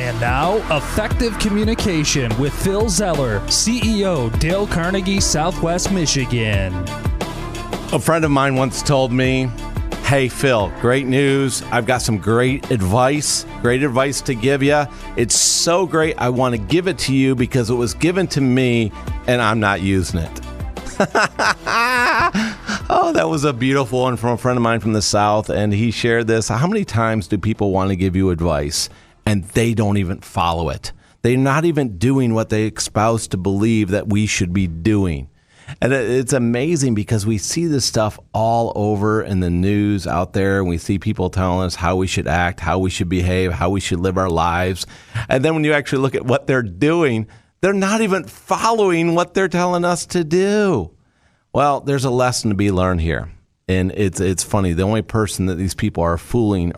And now, Effective Communication with Phil Zeller, CEO, Dale Carnegie, Southwest Michigan. A friend of mine once told me, hey, Phil, great news. I've got some great advice to give you. It's so great. I want to give it to you because it was given to me and I'm not using it. Oh, that was a beautiful one from a friend of mine from the South. And he shared this. How many times do people want to give you advice and they don't even follow it? They're not even doing what they espouse to believe that we should be doing. And it's amazing because we see this stuff all over in the news out there. And we see people telling us how we should act, how we should behave, how we should live our lives. And then when you actually look at what they're doing, they're not even following what they're telling us to do. Well, there's a lesson to be learned here. And it's funny. The only person that these people are fooling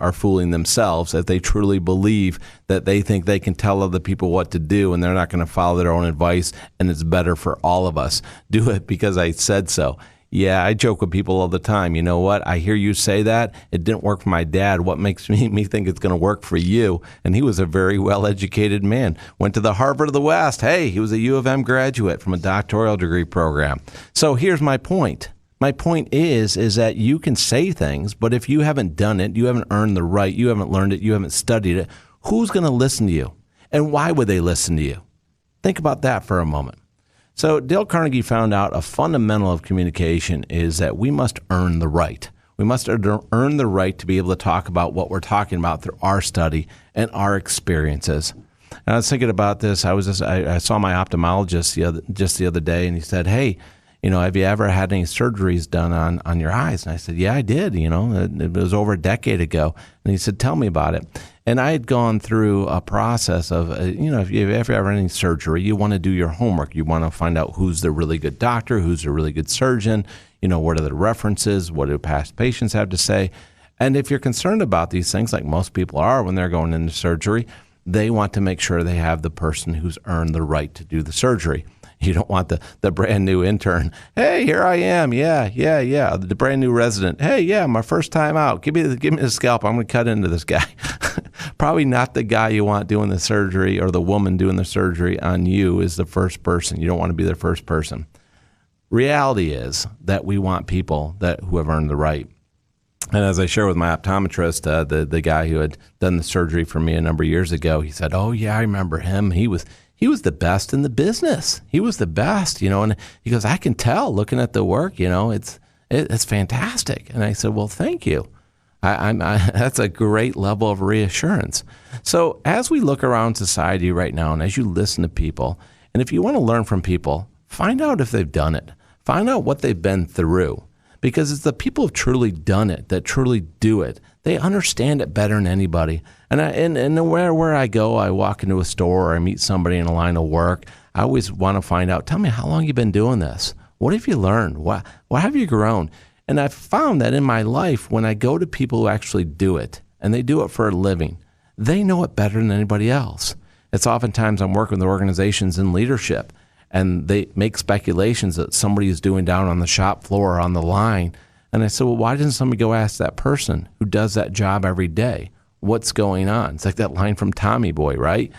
themselves if they truly believe that they think they can tell other people what to do and they're not going to follow their own advice and it's better for all of us. Do it because I said so. Yeah, I joke with people all the time. You know what? I hear you say that. It didn't work for my dad. What makes me think it's going to work for you? And he was a very well-educated man. Went to the Harvard of the West. Hey, he was a U of M graduate from a doctoral degree program. So here's my point. My point is that you can say things, but if you haven't done it, you haven't earned the right, you haven't learned it, you haven't studied it, who's going to listen to you? And why would they listen to you? Think about that for a moment. So Dale Carnegie found out a fundamental of communication is that we must earn the right. We must earn the right to be able to talk about what we're talking about through our study and our experiences. And I was thinking about this. I saw my ophthalmologist just the other day, and he said, hey, have you ever had any surgeries done on your eyes? And I said, yeah, I did. It was over a decade ago. And he said, tell me about it. And I had gone through a process of, if you ever have any surgery, you want to do your homework. You want to find out who's the really good doctor, who's the really good surgeon, what are the references, what do past patients have to say. And if you're concerned about these things, like most people are when they're going into surgery, they want to make sure they have the person who's earned the right to do the surgery. You don't want the brand new intern. Hey, here I am. Yeah. The brand new resident. Hey, yeah, my first time out. Give me the scalpel. I'm going to cut into this guy. Probably not the guy you want doing the surgery or the woman doing the surgery on you is the first person. You don't want to be the first person. Reality is that we want people who have earned the right. And as I share with my optometrist, the guy who had done the surgery for me a number of years ago, he said, oh, yeah, I remember him. He was the best in the business. He was the best, and he goes, I can tell looking at the work, it's fantastic. And I said, well, thank you. That's a great level of reassurance. So as we look around society right now, and as you listen to people, and if you want to learn from people, find out if they've done it. Find out what they've been through. Because it's the people who've truly done it that truly do it. They understand it better than anybody. And where I go, I walk into a store or I meet somebody in a line of work, I always want to find out, tell me how long you've been doing this. What have you learned? What have you grown? And I've found that in my life, when I go to people who actually do it, and they do it for a living, they know it better than anybody else. It's oftentimes I'm working with organizations in leadership, and they make speculations that somebody is doing down on the shop floor or on the line. And I said, well, why doesn't somebody go ask that person who does that job every day? What's going on? It's like that line from Tommy Boy, right?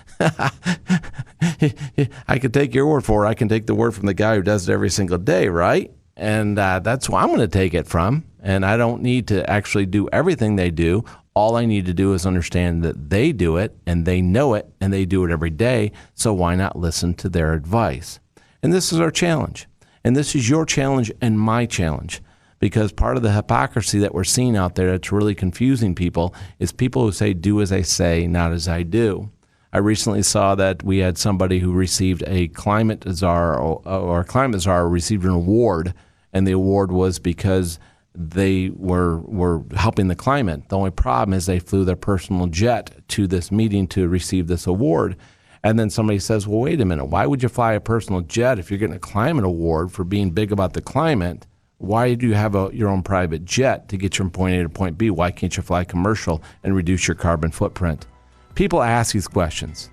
I could take your word for it. I can take the word from the guy who does it every single day, right? And that's where I'm going to take it from. And I don't need to actually do everything they do. All I need to do is understand that they do it and they know it and they do it every day. So why not listen to their advice? And this is our challenge. And this is your challenge and my challenge. Because part of the hypocrisy that we're seeing out there that's really confusing people is people who say, do as I say, not as I do. I recently saw that we had somebody who received a climate czar or climate czar received an award. And the award was because they were helping the climate. The only problem is they flew their personal jet to this meeting to receive this award. And then somebody says, well, wait a minute, why would you fly a personal jet if you're getting a climate award for being big about the climate? Why do you have your own private jet to get you from point A to point B? Why can't you fly commercial and reduce your carbon footprint? People ask these questions.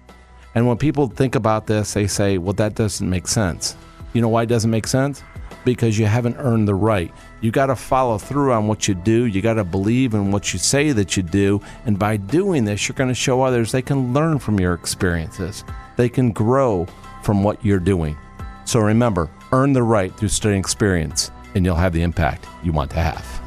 And when people think about this, they say, well, that doesn't make sense. You know why it doesn't make sense? because you haven't earned the right. You got to follow through on what you do. You got to believe in what you say that you do. And by doing this, you're going to show others they can learn from your experiences. They can grow from what you're doing. So remember, earn the right through studying experience, and you'll have the impact you want to have.